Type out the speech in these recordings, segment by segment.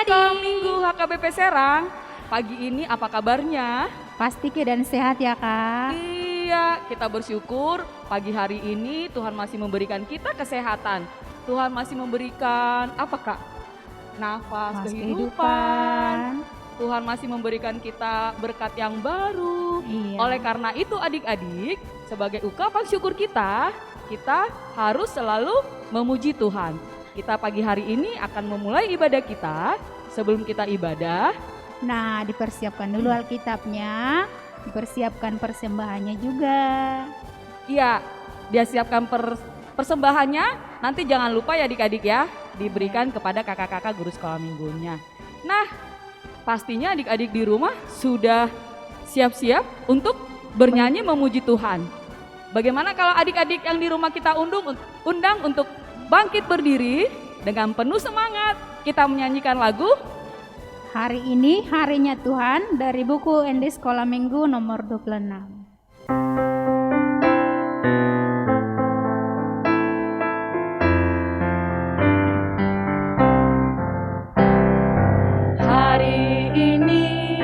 Sekolah Minggu HKBP Serang. Pagi ini apa kabarnya? Pasti keadaan sehat ya Kak. Iya, kita bersyukur pagi hari ini Tuhan masih memberikan kita kesehatan. Tuhan masih memberikan apa Kak? Nafas kehidupan. Tuhan masih memberikan kita berkat yang baru. Iya. Oleh karena itu adik-adik, sebagai ungkapan syukur kita harus selalu memuji Tuhan. Kita pagi hari ini akan memulai ibadah kita. Sebelum kita ibadah, Nah, dipersiapkan dulu Alkitabnya, dipersiapkan persembahannya juga. iya, dia siapkan persembahannya. Nanti jangan lupa ya adik-adik ya, diberikan kepada kakak-kakak guru sekolah minggunya. Nah, pastinya adik-adik di rumah sudah siap-siap untuk bernyanyi memuji Tuhan. Bagaimana kalau adik-adik yang di rumah kita undang untuk bangkit berdiri dengan penuh semangat, kita menyanyikan lagu Hari ini harinya Tuhan dari buku ND Sekolah Minggu nomor 26. Hari ini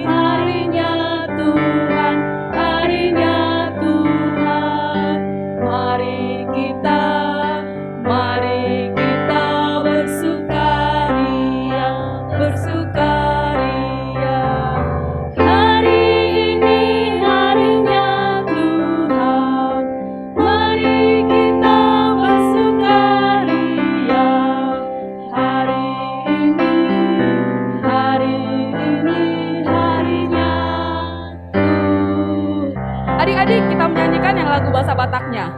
harinya Tuhan, harinya Tuhan. Mari kita bersukaria. Hari ini harinya Tuhan, mari kita bersukaria. Hari ini harinya Tuhan. Adik-adik, kita menyanyikan yang lagu bahasa Bataknya.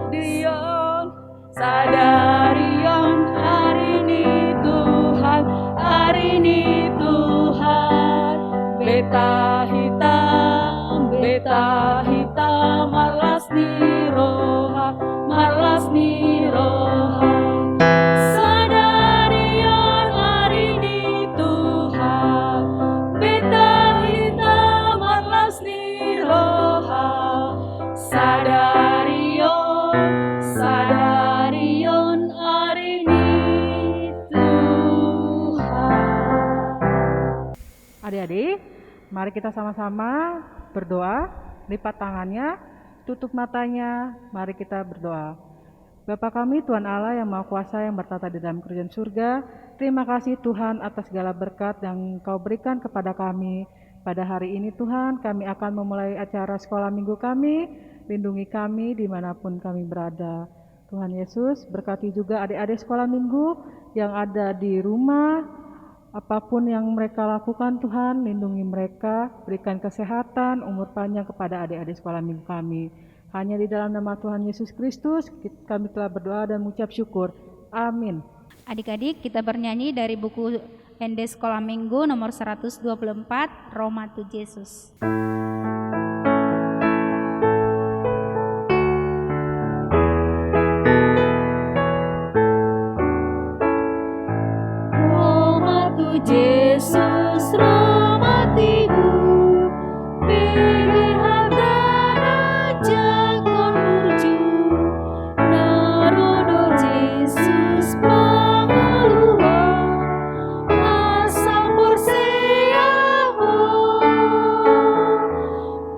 Dion, sadarion, hari ini Tuhan, beta hitam, marlas ni roha. Sadarion, hari ini Tuhan, beta hitam, marlas ni roha. Sadarion, hari ini Tuhan. Adik-adik, mari kita sama-sama berdoa, lipat tangannya, tutup matanya, mari kita berdoa. Bapa kami Tuhan Allah yang Maha Kuasa yang bertata di dalam kerajaan surga, terima kasih Tuhan atas segala berkat yang Kau berikan kepada kami. Pada hari ini Tuhan, kami akan memulai acara sekolah minggu kami, lindungi kami dimanapun kami berada. Tuhan Yesus, berkati juga adik-adik sekolah minggu yang ada di rumah, apapun yang mereka lakukan Tuhan, lindungi mereka, berikan kesehatan, umur panjang kepada adik-adik sekolah minggu kami. Hanya di dalam nama Tuhan Yesus Kristus, kami telah berdoa dan mengucap syukur. Amin. Adik-adik, kita bernyanyi dari buku ND Sekolah Minggu nomor 124, Roma tu Yesus. Roma tu Jesus, Roma tibu, pilihan raja kon murju, narodo Jesus panguluha, asal porsiaho,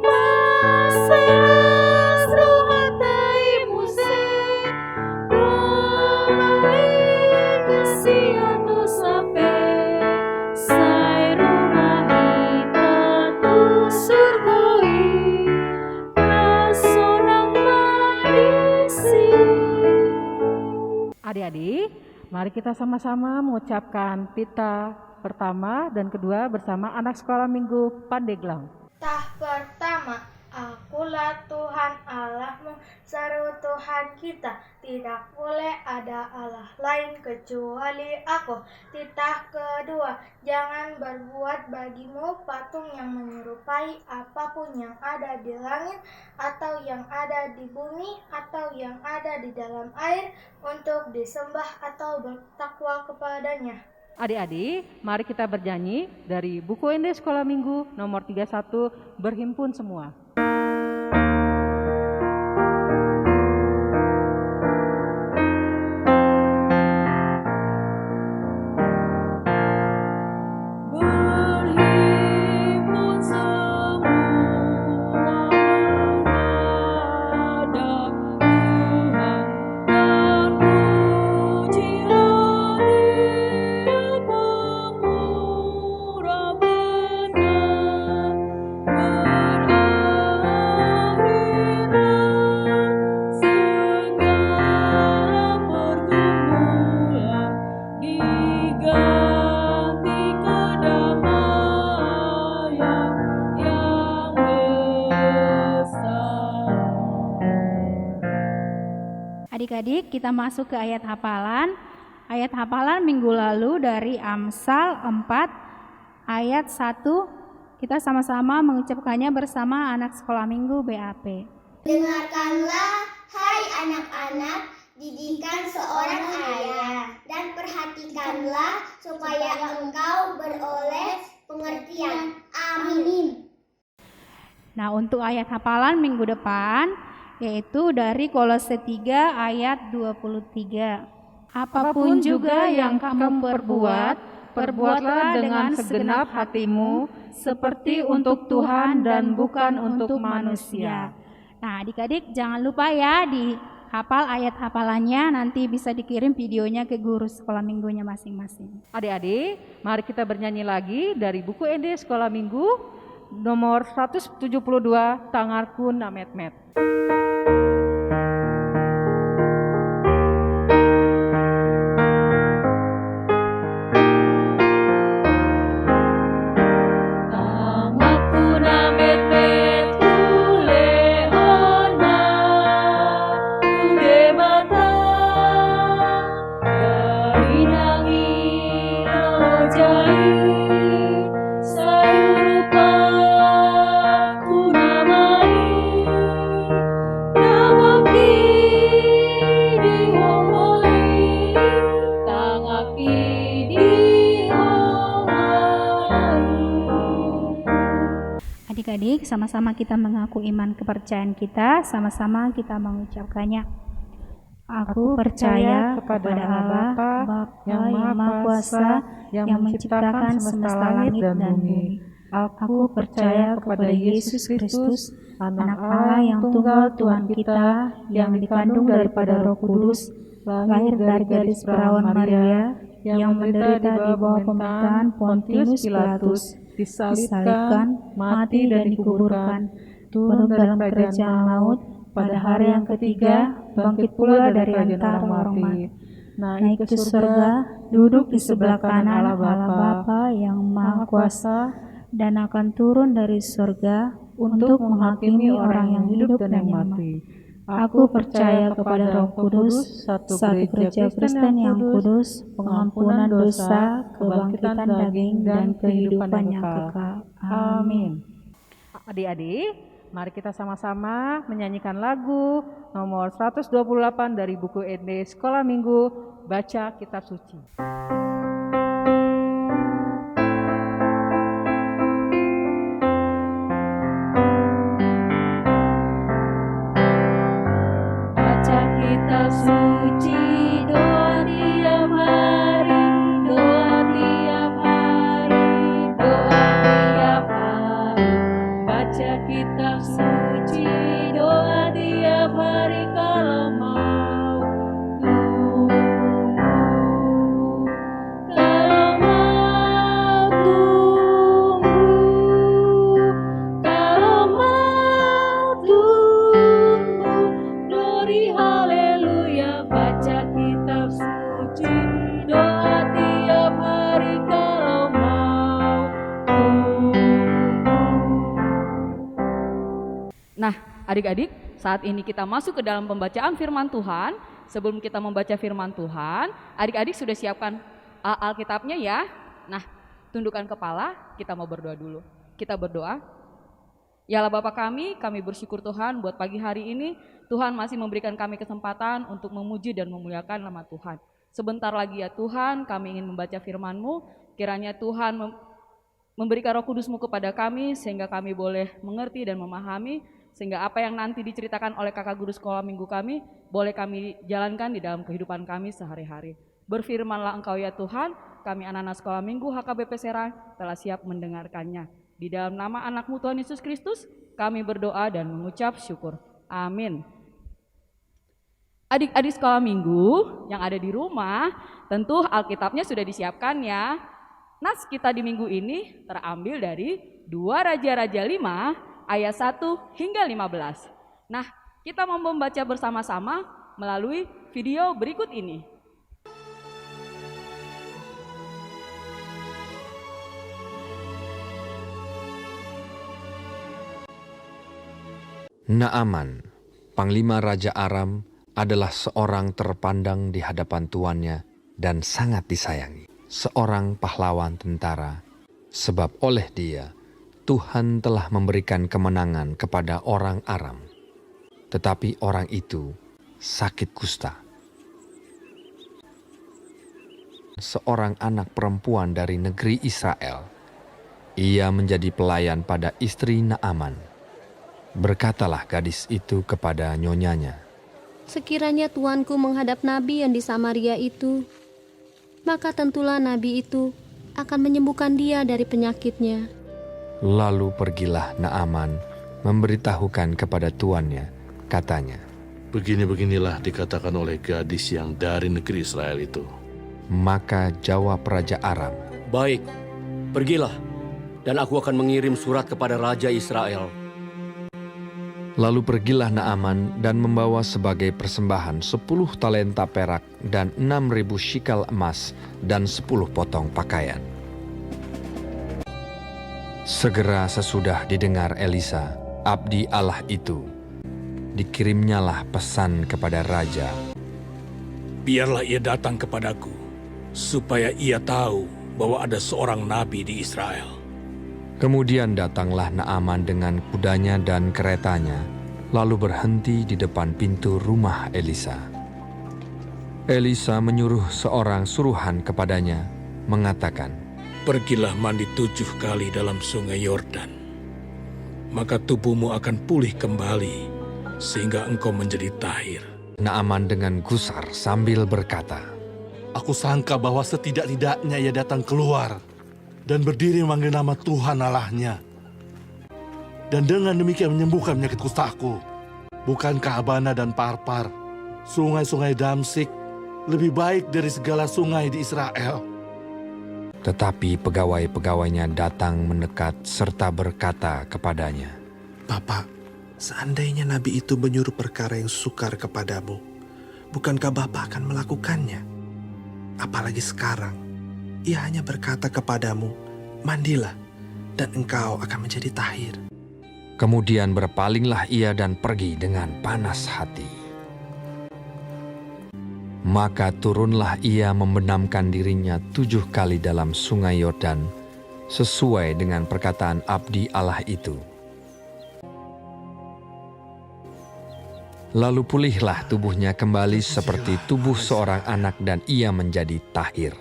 maselas rohatai muse, Roma ingasiato sape, sai rumah ita tu surgoi, rasonang marisi. Adik-adik, mari kita sama-sama mengucapkan pita pertama dan kedua bersama anak sekolah minggu Pandeglang. Tah pertama, akulah Tuhan Allahmu, seru Tuhan kita, tidak boleh ada Allah lain kecuali aku. Titah kedua, jangan berbuat bagimu patung yang menyerupai apapun yang ada di langit, atau yang ada di bumi, atau yang ada di dalam air, untuk disembah atau bertakwa kepadanya. Adik-adik, mari kita bernyanyi dari buku ND Sekolah Minggu nomor 31, berhimpun semua. Adik-adik, kita masuk ke ayat hafalan. Ayat hafalan minggu lalu dari Amsal 4 ayat 1. Kita sama-sama mengucapkannya bersama anak sekolah minggu BAP. Dengarkanlah, hai anak-anak, didikan seorang ayah, dan perhatikanlah supaya engkau beroleh pengertian. Amin. Nah, untuk ayat hafalan minggu depan yaitu dari Kolose 3 ayat 23. Apapun juga yang kamu perbuat, perbuatlah dengan segenap hatimu seperti untuk Tuhan dan bukan untuk manusia. Nah, adik-adik jangan lupa ya dihafal ayat hafalannya, nanti bisa dikirim videonya ke guru sekolah minggunya masing-masing. Adik-adik, mari kita bernyanyi lagi dari buku ND Sekolah Minggu nomor 172, Tangarku Namet-met. Adik-adik, sama-sama kita mengaku iman kepercayaan kita, sama-sama kita mengucapkannya. Aku percaya kepada Allah, Bapa yang Maha Kuasa, yang menciptakan semesta langit dan bumi. Aku percaya kepada Yesus Kristus, anak Allah yang tunggal Tuhan kita, yang dikandung daripada Roh Kudus, lahir dari gadis perawan Maria, yang menderita di bawah pemerintahan Pontius Pilatus, disalibkan, mati dan dikuburkan, turun dalam kerajaan maut, pada hari yang ketiga bangkit pula dari antara orang mati, naik ke surga, duduk di sebelah kanan Allah Bapa yang Maha Kuasa, dan akan turun dari surga untuk menghakimi orang yang hidup dan yang mati. Aku percaya kepada Roh Kudus, satu gereja Kristen yang kudus, pengampunan dosa, kebangkitan daging, dan kehidupan yang kekal. Amin. Adik-adik, mari kita sama-sama menyanyikan lagu nomor 128 dari buku ND Sekolah Minggu, Baca Kitab Suci. Kitab suci, doa tiap hari, doa tiap hari, doa tiap hari. Baca kitab suci, doa tiap hari kalau mau tunggu. Kalau mau tunggu, kalau mau tunggu, glory haleluya. Baca kitab suci, doa tiap hari kalau mau tunggu. Nah, adik-adik, saat ini kita masuk ke dalam pembacaan firman Tuhan. Sebelum kita membaca firman Tuhan, adik-adik sudah siapkan Alkitabnya ya. Nah, tundukkan kepala, kita mau berdoa dulu. Kita berdoa. Ya Allah Bapa kami bersyukur Tuhan buat pagi hari ini. Tuhan masih memberikan kami kesempatan untuk memuji dan memuliakan nama Tuhan. Sebentar lagi ya Tuhan, kami ingin membaca firman-Mu. Kiranya Tuhan memberikan Roh Kudus-Mu kepada kami, sehingga kami boleh mengerti dan memahami, sehingga apa yang nanti diceritakan oleh kakak guru sekolah minggu kami, boleh kami jalankan di dalam kehidupan kami sehari-hari. Berfirmanlah Engkau ya Tuhan, kami anak-anak sekolah minggu HKBP Serang telah siap mendengarkannya. Di dalam nama anak-Mu Tuhan Yesus Kristus, kami berdoa dan mengucap syukur. Amin. Adik-adik sekolah minggu yang ada di rumah, tentu Alkitabnya sudah disiapkan ya. Nas kita di minggu ini terambil dari 2 Raja-Raja 5 ayat 1 hingga 15. Nah, kita mau membaca bersama-sama melalui video berikut ini. Naaman, panglima Raja Aram, adalah seorang terpandang di hadapan tuannya dan sangat disayangi. Seorang pahlawan tentara, sebab oleh dia Tuhan telah memberikan kemenangan kepada orang Aram. Tetapi orang itu sakit kusta. Seorang anak perempuan dari negeri Israel. Ia menjadi pelayan pada istri Naaman. Berkatalah gadis itu kepada nyonyanya, Sekiranya tuanku menghadap nabi yang di Samaria itu, maka tentulah nabi itu akan menyembuhkan dia dari penyakitnya. Lalu pergilah Naaman memberitahukan kepada tuannya, katanya, Begini-beginilah dikatakan oleh gadis yang dari negeri Israel itu. maka jawab Raja Aram, Baik, pergilah, dan aku akan mengirim surat kepada Raja Israel. Lalu pergilah Naaman dan membawa sebagai persembahan 10 talenta perak dan 6.000 shikal emas dan 10 potong pakaian. Segera sesudah didengar Elisa, abdi Allah itu, dikirimnyalah pesan kepada raja. Biarlah ia datang kepadaku, supaya ia tahu bahwa ada seorang nabi di Israel. Kemudian datanglah Naaman dengan kudanya dan keretanya, lalu berhenti di depan pintu rumah Elisa. Elisa menyuruh seorang suruhan kepadanya, mengatakan, Pergilah mandi 7 kali dalam sungai Yordan. Maka tubuhmu akan pulih kembali, sehingga engkau menjadi tahir. Naaman dengan gusar sambil berkata, Aku sangka bahwa setidak-tidaknya ia datang keluar dan berdiri memanggil nama Tuhan Allahnya. Dan dengan demikian menyembuhkan penyakit kustaku. Bukankah Abana dan Parpar, sungai-sungai Damsik, lebih baik dari segala sungai di Israel? Tetapi pegawai-pegawainya datang mendekat serta berkata kepadanya, Bapak, seandainya nabi itu menyuruh perkara yang sukar kepadamu, bukankah Bapak akan melakukannya? Apalagi sekarang, ia hanya berkata kepadamu, mandilah, dan engkau akan menjadi tahir. Kemudian berpalinglah ia dan pergi dengan panas hati. Maka turunlah ia membenamkan dirinya 7 kali dalam sungai Yordan, sesuai dengan perkataan abdi Allah itu. Lalu pulihlah tubuhnya kembali seperti tubuh seorang anak dan ia menjadi tahir.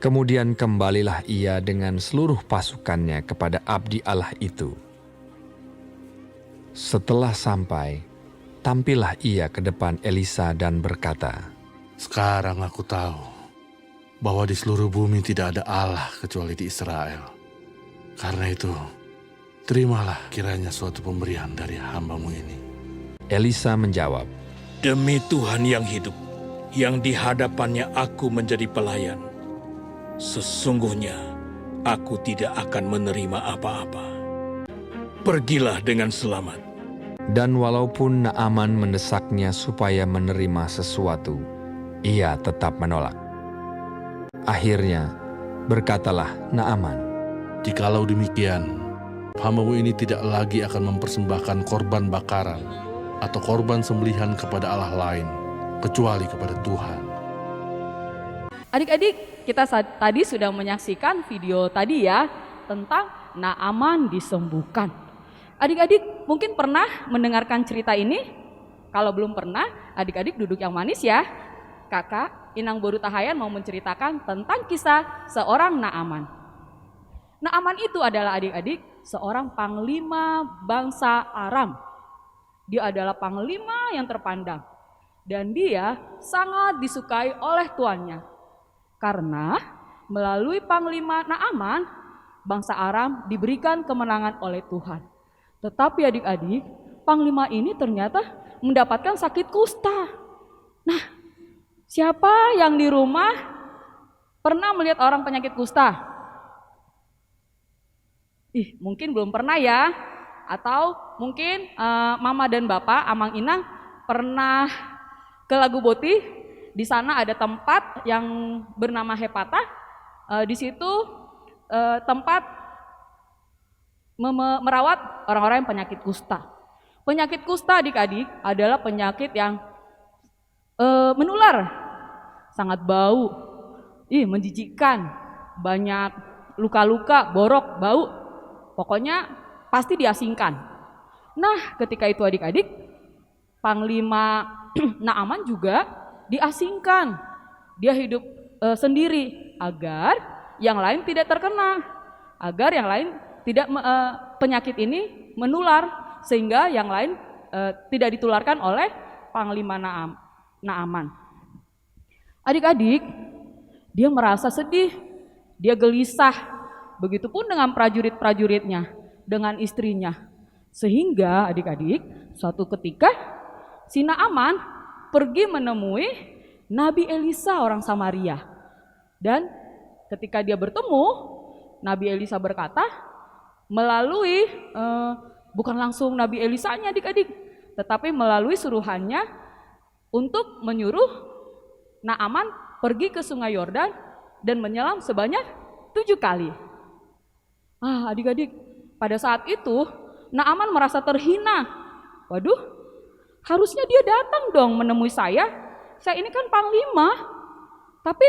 Kemudian kembalilah ia dengan seluruh pasukannya kepada abdi Allah itu. Setelah sampai, tampillah ia ke depan Elisa dan berkata, Sekarang aku tahu bahwa di seluruh bumi tidak ada Allah kecuali di Israel. Karena itu, terimalah kiranya suatu pemberian dari hambamu ini. Elisa menjawab, Demi Tuhan yang hidup, yang di hadapannya aku menjadi pelayan, sesungguhnya aku tidak akan menerima apa-apa. Pergilah dengan selamat. dan walaupun Naaman mendesaknya supaya menerima sesuatu, ia tetap menolak. Akhirnya berkatalah Naaman, Jikalau demikian, hambamu ini tidak lagi akan mempersembahkan korban bakaran atau korban sembelihan kepada Allah lain, kecuali kepada Tuhan. Adik-adik, kita tadi sudah menyaksikan video tadi ya, tentang Naaman disembuhkan. Adik-adik mungkin pernah mendengarkan cerita ini? Kalau belum pernah, adik-adik duduk yang manis ya. Kakak Inang Boru Tahayan mau menceritakan tentang kisah seorang Naaman. Naaman itu adalah adik-adik seorang panglima bangsa Aram. Dia adalah panglima yang terpandang. Dan dia sangat disukai oleh tuannya. Karena melalui panglima Naaman, bangsa Aram diberikan kemenangan oleh Tuhan. Tetapi adik-adik, panglima ini ternyata mendapatkan sakit kusta. Nah, siapa yang di rumah pernah melihat orang penyakit kusta? Mungkin belum pernah ya. Atau mungkin mama dan bapak, amang inang pernah ke Lagu Boti. Di sana ada tempat yang bernama Hepata. Di situ tempat merawat orang-orang yang penyakit kusta. Penyakit kusta adik-adik adalah penyakit yang menular, sangat bau, menjijikkan, banyak luka-luka, borok, bau, pokoknya pasti diasingkan. Nah, ketika itu adik-adik, Panglima Naaman juga diasingkan. Dia hidup sendiri agar yang lain tidak terkena, agar yang lain tidak penyakit ini menular, sehingga yang lain tidak ditularkan oleh Panglima Naaman. Adik-adik, dia merasa sedih, dia gelisah, begitupun dengan prajurit-prajuritnya, dengan istrinya. Sehingga adik-adik, suatu ketika si Naaman pergi menemui Nabi Elisa orang Samaria. Dan ketika dia bertemu, Nabi Elisa berkata, melalui bukan langsung Nabi Elisanya adik-adik, tetapi melalui suruhannya untuk menyuruh Naaman pergi ke Sungai Yordan dan menyelam sebanyak 7 kali. Adik-adik, pada saat itu Naaman merasa terhina. Waduh, harusnya dia datang dong menemui saya ini kan panglima. Tapi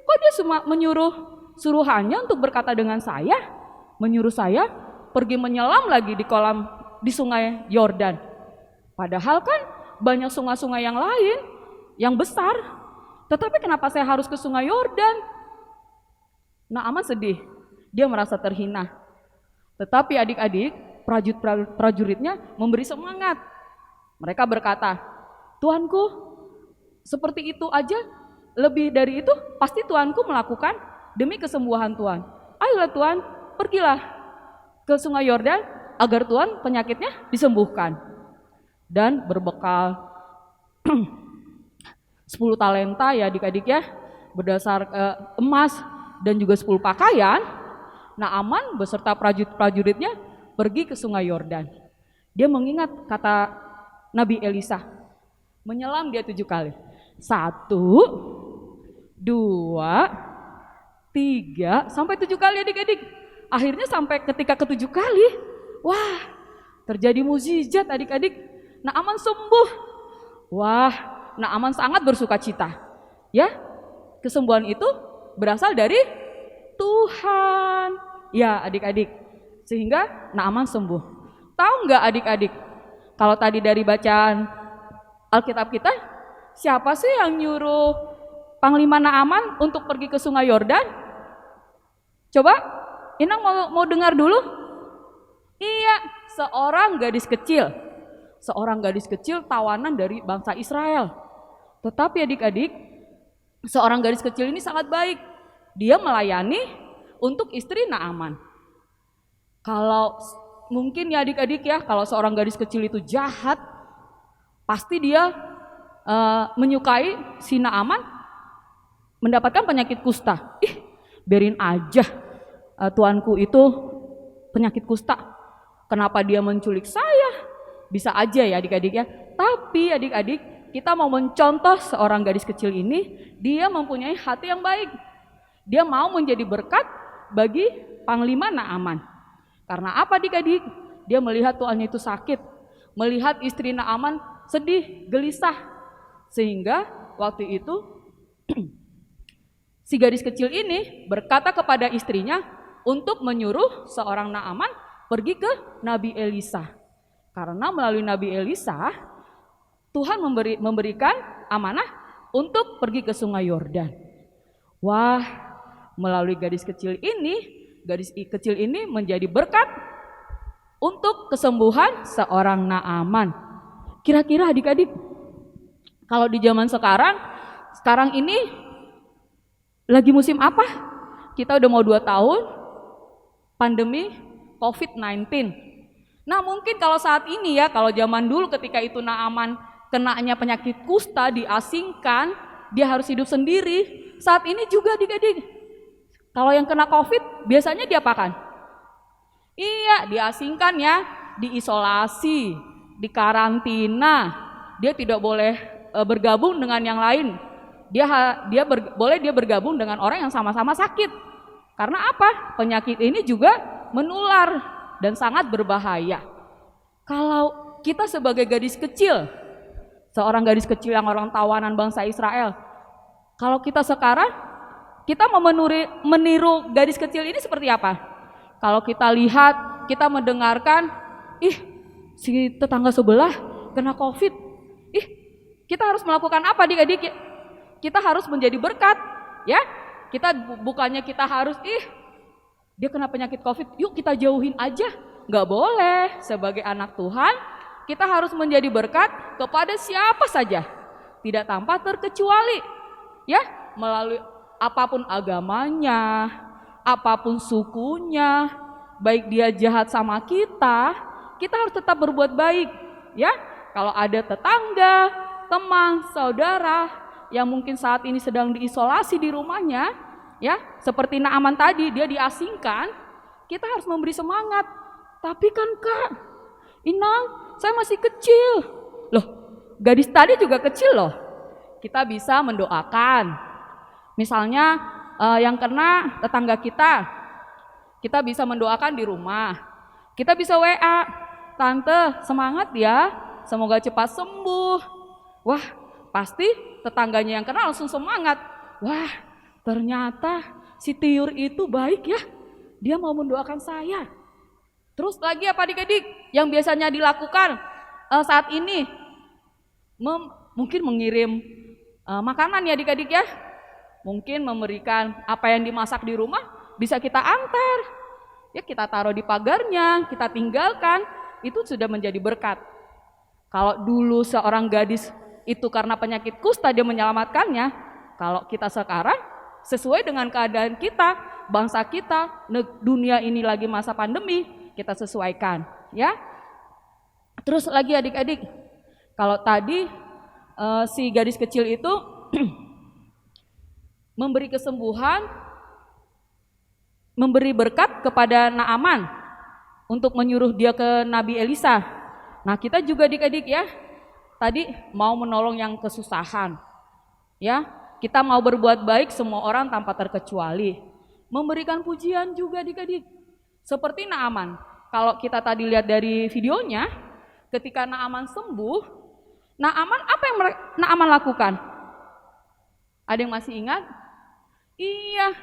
kok dia cuma menyuruh suruhannya untuk berkata dengan saya, menyuruh saya pergi menyelam lagi di Sungai Yordan. Padahal kan banyak sungai-sungai yang lain yang besar. Tetapi kenapa saya harus ke Sungai Yordan? Naaman sedih, dia merasa terhina. Tetapi adik-adik, prajuritnya memberi semangat. Mereka berkata, Tuanku, seperti itu aja, lebih dari itu pasti Tuanku melakukan demi kesembuhan Tuan. Ayolah Tuan, pergilah ke Sungai Yordan agar Tuan penyakitnya disembuhkan. Dan berbekal 10 talenta ya adik-adik ya, berdasar emas dan juga 10 pakaian, Naaman beserta prajurit-prajuritnya pergi ke Sungai Yordan. Dia mengingat kata Nabi Elisa, menyelam dia 7 kali. 1, 2, 3, sampai 7 kali adik-adik. Akhirnya sampai ketika ke-7 kali, wah, terjadi mukjizat adik-adik. Naaman sembuh. Wah, Naaman sangat bersukacita. Ya, kesembuhan itu berasal dari Tuhan. Ya, adik-adik. Sehingga Naaman sembuh. Tahu nggak adik-adik? Kalau tadi dari bacaan Alkitab kita, siapa sih yang nyuruh Panglima Naaman untuk pergi ke Sungai Yordan? Coba, Inang mau dengar dulu? Iya, seorang gadis kecil. Seorang gadis kecil tawanan dari bangsa Israel. Tetapi adik-adik, seorang gadis kecil ini sangat baik. Dia melayani untuk istri Naaman. Kalau mungkin ya adik-adik ya, kalau seorang gadis kecil itu jahat, pasti dia menyukai si Naaman mendapatkan penyakit kusta. Biarin aja tuanku itu penyakit kusta. Kenapa dia menculik saya? Bisa aja ya adik-adik ya. Tapi adik-adik, kita mau mencontoh seorang gadis kecil ini, dia mempunyai hati yang baik. Dia mau menjadi berkat bagi Panglima Naaman. Karena apa adik-adik? Dia melihat tuannya itu sakit, melihat istri Naaman sedih, gelisah. Sehingga waktu itu si gadis kecil ini berkata kepada istrinya untuk menyuruh seorang Naaman pergi ke Nabi Elisa. Karena melalui Nabi Elisa, Tuhan memberikan amanah untuk pergi ke Sungai Yordan. Wah, melalui gadis kecil ini menjadi berkat untuk kesembuhan seorang Naaman. Kira-kira adik-adik, kalau di zaman sekarang ini lagi musim apa? Kita udah mau 2 tahun pandemi COVID-19. Nah mungkin kalau saat ini ya, kalau zaman dulu ketika itu Naaman kenanya penyakit kusta, diasingkan, dia harus hidup sendiri. Saat ini juga adik-adik, kalau yang kena COVID biasanya diapakan? Iya, diasingkan ya, diisolasi, dikarantina. Dia tidak boleh bergabung dengan yang lain. Boleh bergabung dengan orang yang sama-sama sakit. Karena apa? Penyakit ini juga menular dan sangat berbahaya. Kalau kita sebagai gadis kecil, seorang gadis kecil yang orang tawanan bangsa Israel, kalau kita sekarang, kita mau meniru gadis kecil ini seperti apa? Kalau kita lihat, kita mendengarkan, ih si tetangga sebelah kena COVID, ih kita harus melakukan apa adik-adik? Kita harus menjadi berkat, ya. Kita bukannya kita harus, ih dia kena penyakit COVID, yuk kita jauhin aja. Nggak boleh. Sebagai anak Tuhan, kita harus menjadi berkat kepada siapa saja, tidak tanpa terkecuali, ya, melalui apapun agamanya, apapun sukunya, baik dia jahat sama kita harus tetap berbuat baik, ya. Kalau ada tetangga, teman, saudara yang mungkin saat ini sedang diisolasi di rumahnya, ya, seperti Naaman tadi, dia diasingkan, kita harus memberi semangat. Tapi kan Kak, Inang, saya masih kecil. Loh, gadis tadi juga kecil loh. Kita bisa mendoakan. Misalnya yang kena tetangga kita bisa mendoakan di rumah. Kita bisa WA, Tante semangat ya, semoga cepat sembuh. Wah, pasti tetangganya yang kena langsung semangat. Wah, ternyata si Tiur itu baik ya, dia mau mendoakan saya. Terus lagi apa adik-adik yang biasanya dilakukan saat ini? Mungkin mengirim makanan ya adik-adik ya. Mungkin memberikan apa yang dimasak di rumah bisa kita antar. Ya kita taruh di pagarnya, kita tinggalkan, itu sudah menjadi berkat. Kalau dulu seorang gadis itu karena penyakit kusta dia menyelamatkannya, kalau kita sekarang sesuai dengan keadaan kita, bangsa kita, dunia ini lagi masa pandemi, kita sesuaikan, ya. Terus lagi adik-adik, kalau tadi si gadis kecil itu memberi kesembuhan, memberi berkat kepada Naaman untuk menyuruh dia ke Nabi Elisa. Nah kita juga adik-adik ya, tadi mau menolong yang kesusahan, ya. Kita mau berbuat baik semua orang tanpa terkecuali. Memberikan pujian juga adik-adik. Seperti Naaman. Kalau kita tadi lihat dari videonya, ketika Naaman sembuh, apa yang Naaman lakukan? Ada yang masih ingat? Iya,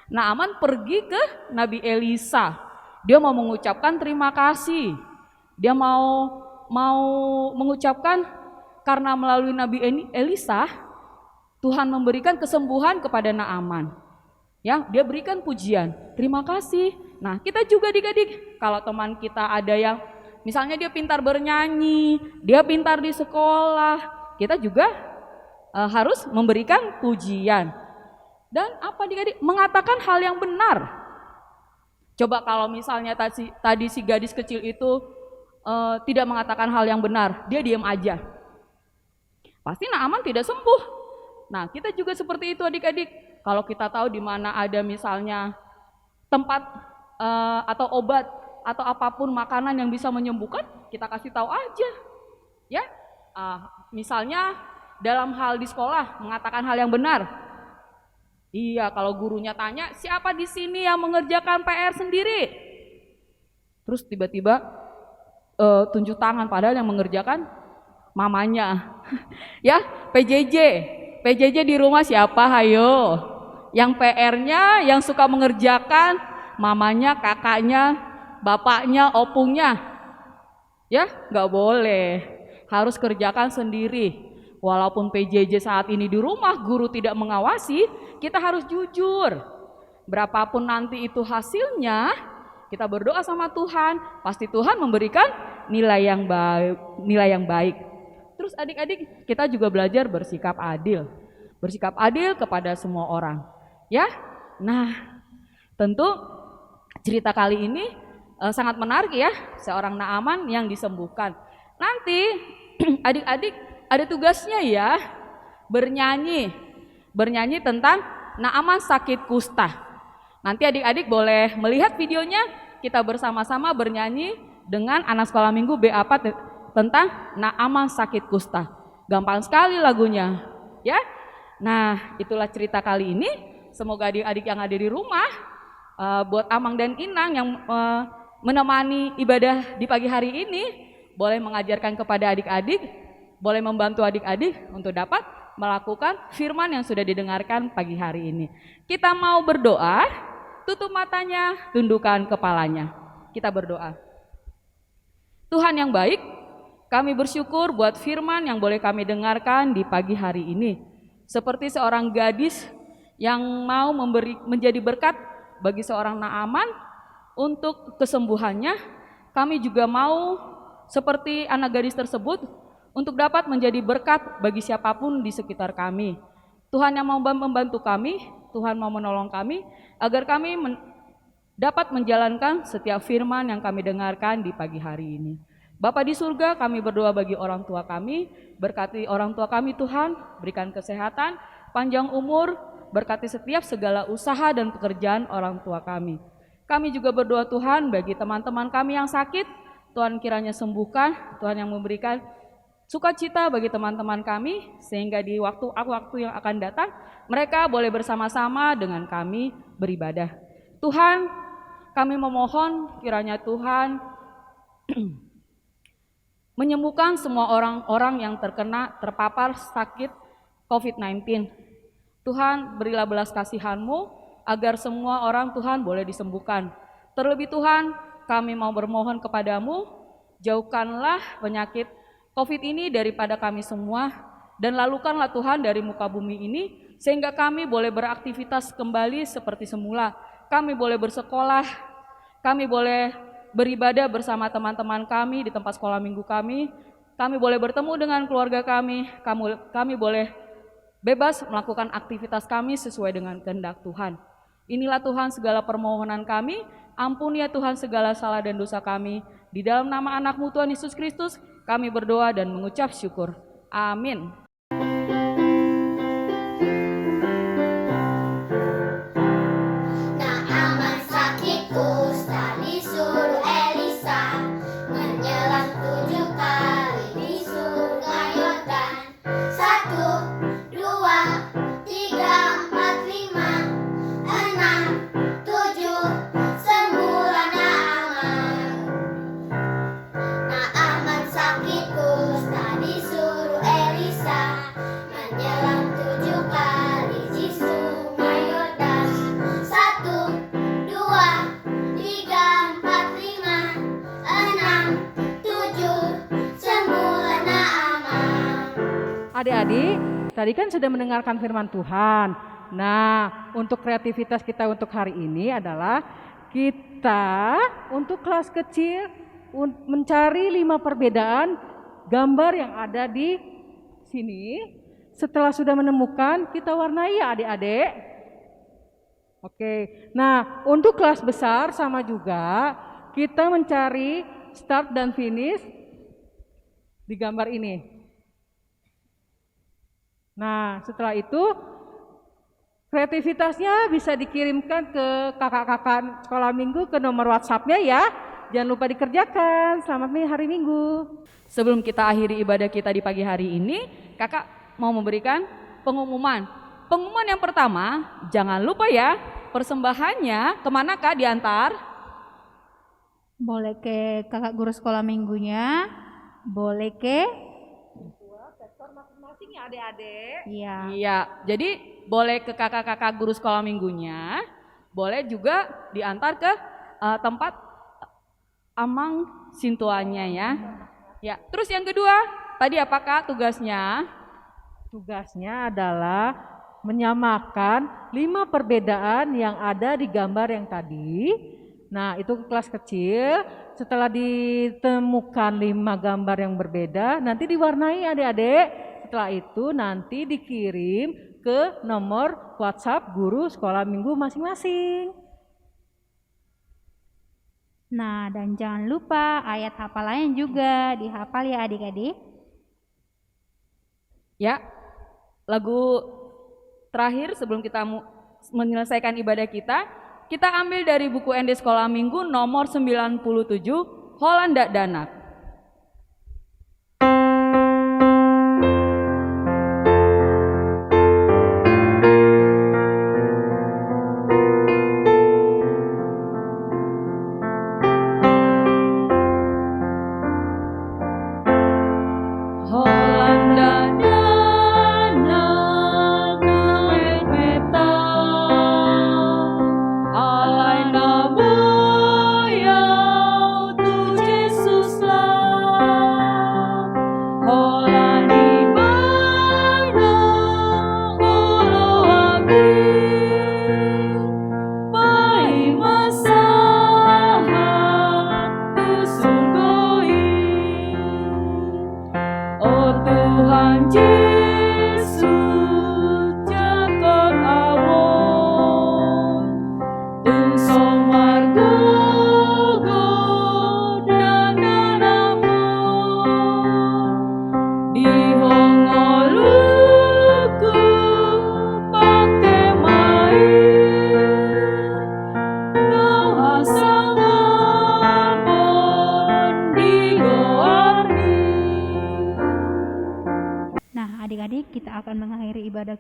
Naaman pergi ke Nabi Elisa. Dia mau mengucapkan terima kasih. Dia mau mengucapkan karena melalui Nabi Elisa, Tuhan memberikan kesembuhan kepada Naaman. Ya, dia berikan pujian, terima kasih. Nah, kita juga adik-adik, kalau teman kita ada yang misalnya dia pintar bernyanyi, dia pintar di sekolah, kita juga harus memberikan pujian. Dan apa adik-adik? Mengatakan hal yang benar. Coba kalau misalnya tadi si gadis kecil itu tidak mengatakan hal yang benar, dia diam aja, pasti Naaman tidak sembuh. Nah, kita juga seperti itu adik-adik. Kalau kita tahu di mana ada misalnya tempat atau obat atau apapun makanan yang bisa menyembuhkan, kita kasih tahu aja, ya. Misalnya dalam hal di sekolah mengatakan hal yang benar. Iya, kalau gurunya tanya siapa di sini yang mengerjakan PR sendiri, terus tiba-tiba tunjuk tangan, padahal yang mengerjakan mamanya. Ya, PJJ di rumah siapa? Hayo. Yang PR-nya yang suka mengerjakan mamanya, kakaknya, bapaknya, opungnya. Ya, nggak boleh. Harus kerjakan sendiri. Walaupun PJJ saat ini di rumah, guru tidak mengawasi, kita harus jujur. Berapapun nanti itu hasilnya, kita berdoa sama Tuhan, pasti Tuhan memberikan nilai yang baik. Terus adik-adik, kita juga belajar bersikap adil. Bersikap adil kepada semua orang. Ya, nah tentu cerita kali ini sangat menarik ya, seorang Naaman yang disembuhkan. Nanti adik-adik ada tugasnya ya, bernyanyi tentang Naaman sakit kusta. Nanti adik-adik boleh melihat videonya, kita bersama-sama bernyanyi dengan anak sekolah minggu B4 tentang Naaman sakit kusta. Gampang sekali lagunya, ya. Nah, itulah cerita kali ini. Semoga adik-adik yang ada di rumah, buat Amang dan Inang yang menemani ibadah di pagi hari ini, boleh mengajarkan kepada adik-adik, boleh membantu adik-adik untuk dapat melakukan firman yang sudah didengarkan pagi hari ini. Kita mau berdoa, tutup matanya, tundukkan kepalanya. Kita berdoa. Tuhan yang baik, kami bersyukur buat firman yang boleh kami dengarkan di pagi hari ini. Seperti seorang gadis yang mau menjadi berkat bagi seorang Naaman untuk kesembuhannya, kami juga mau seperti anak gadis tersebut untuk dapat menjadi berkat bagi siapapun di sekitar kami. Tuhan yang mau membantu kami, Tuhan mau menolong kami, agar kami dapat menjalankan setiap firman yang kami dengarkan di pagi hari ini. Bapa di surga, kami berdoa bagi orang tua kami, berkati orang tua kami Tuhan, berikan kesehatan, panjang umur, berkati setiap segala usaha dan pekerjaan orang tua kami. Kami juga berdoa Tuhan bagi teman-teman kami yang sakit, Tuhan kiranya sembuhkan, Tuhan yang memberikan sukacita bagi teman-teman kami, sehingga di waktu yang akan datang, mereka boleh bersama-sama dengan kami beribadah. Tuhan, kami memohon kiranya Tuhan menyembuhkan semua orang-orang yang terpapar sakit COVID-19. Tuhan, berilah belas kasihan-Mu agar semua orang Tuhan boleh disembuhkan. Terlebih Tuhan, kami mau bermohon kepadamu, jauhkanlah penyakit COVID ini daripada kami semua, dan lalukanlah Tuhan dari muka bumi ini, sehingga kami boleh beraktivitas kembali seperti semula. Kami boleh bersekolah, kami boleh beribadah bersama teman-teman kami di tempat sekolah minggu kami boleh bertemu dengan keluarga kami boleh bebas melakukan aktivitas kami sesuai dengan kehendak Tuhan. Inilah Tuhan segala permohonan kami, ampuni ya Tuhan segala salah dan dosa kami. Di dalam nama anak-Mu Tuhan Yesus Kristus, kami berdoa dan mengucap syukur. Amin. Naaman sakit kusta disuruh Elisa menyelam 7 kali di sungai Yordan. 1, 2, 3, 4, 5, 6, 7, sembuhlah Naaman. Naaman sakit kusta disuruh Elisa menyelam 7 kali di sungai Yordan. 1, 2, 3, 4, 5, 6, 7, sembuhlah Naaman. Adik-adik, tadi kan sudah mendengarkan firman Tuhan. Nah, untuk kreativitas kita untuk hari ini adalah kita untuk kelas kecil mencari 5 perbedaan gambar yang ada di sini. Setelah sudah menemukan, kita warnai ya adik-adik. Oke, nah untuk kelas besar sama juga, kita mencari start dan finish di gambar ini. Nah, setelah itu kreativitasnya bisa dikirimkan ke kakak-kakak sekolah minggu ke nomor WhatsApp-nya ya. Jangan lupa dikerjakan. Selamat hari Minggu. Sebelum kita akhiri ibadah kita di pagi hari ini, kakak mau memberikan pengumuman. Pengumuman yang pertama, jangan lupa ya, persembahannya kemana kak diantar? Boleh ke kakak guru sekolah minggunya, boleh ke Masing-masing ya adik-adik. iya. Iya, jadi boleh ke kakak-kakak guru sekolah minggunya, boleh juga diantar ke tempat Amang Sintuanya ya. Ya, terus yang kedua, tadi apakah tugasnya? Tugasnya adalah menyamakan 5 perbedaan yang ada di gambar yang tadi. Nah, itu kelas kecil. Setelah ditemukan 5 gambar yang berbeda, nanti diwarnai adik-adik. Setelah itu nanti dikirim ke nomor WhatsApp guru sekolah minggu masing-masing. Nah, dan jangan lupa ayat hafalannya juga dihafal ya adik-adik. Ya, lagu terakhir sebelum kita menyelesaikan ibadah kita ambil dari buku ND Sekolah Minggu nomor 97, Holanda Danak.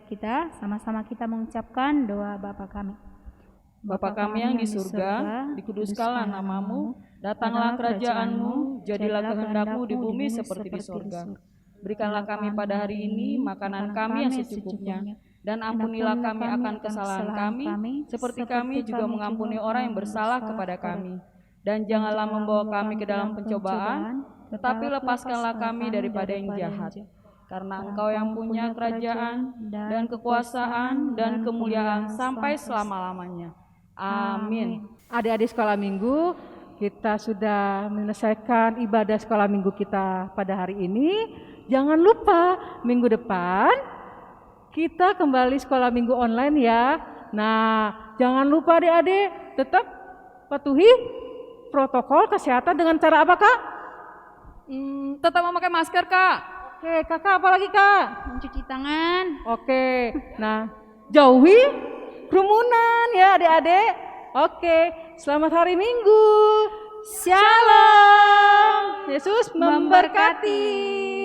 kita, sama-sama kita mengucapkan doa Bapa kami. Bapa kami yang di surga, dikuduskanlah namamu, datanglah kerajaanmu, jadilah kehendakmu di bumi seperti di surga. Berikanlah kami pada hari ini makanan kami yang secukupnya, dan ampunilah kami akan kesalahan kami, seperti kami juga mengampuni orang yang bersalah kepada kami. Dan janganlah membawa kami ke dalam pencobaan, tetapi lepaskanlah kami daripada yang jahat. Karena Engkau yang punya kerajaan, dan kekuasaan, dan kemuliaan sampai selama-lamanya. Amin. Adik-adik sekolah minggu, kita sudah menyelesaikan ibadah sekolah minggu kita pada hari ini. Jangan lupa minggu depan kita kembali sekolah minggu online ya. Nah, jangan lupa adik-adik tetap patuhi protokol kesehatan dengan cara apa, Kak? Tetap memakai masker, Kak. Oke, Kakak apa lagi, Kak? Mencuci tangan. Oke, nah jauhi kerumunan ya adik-adik. Oke, selamat hari Minggu. Shalom. Yesus memberkati.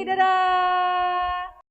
Dadah.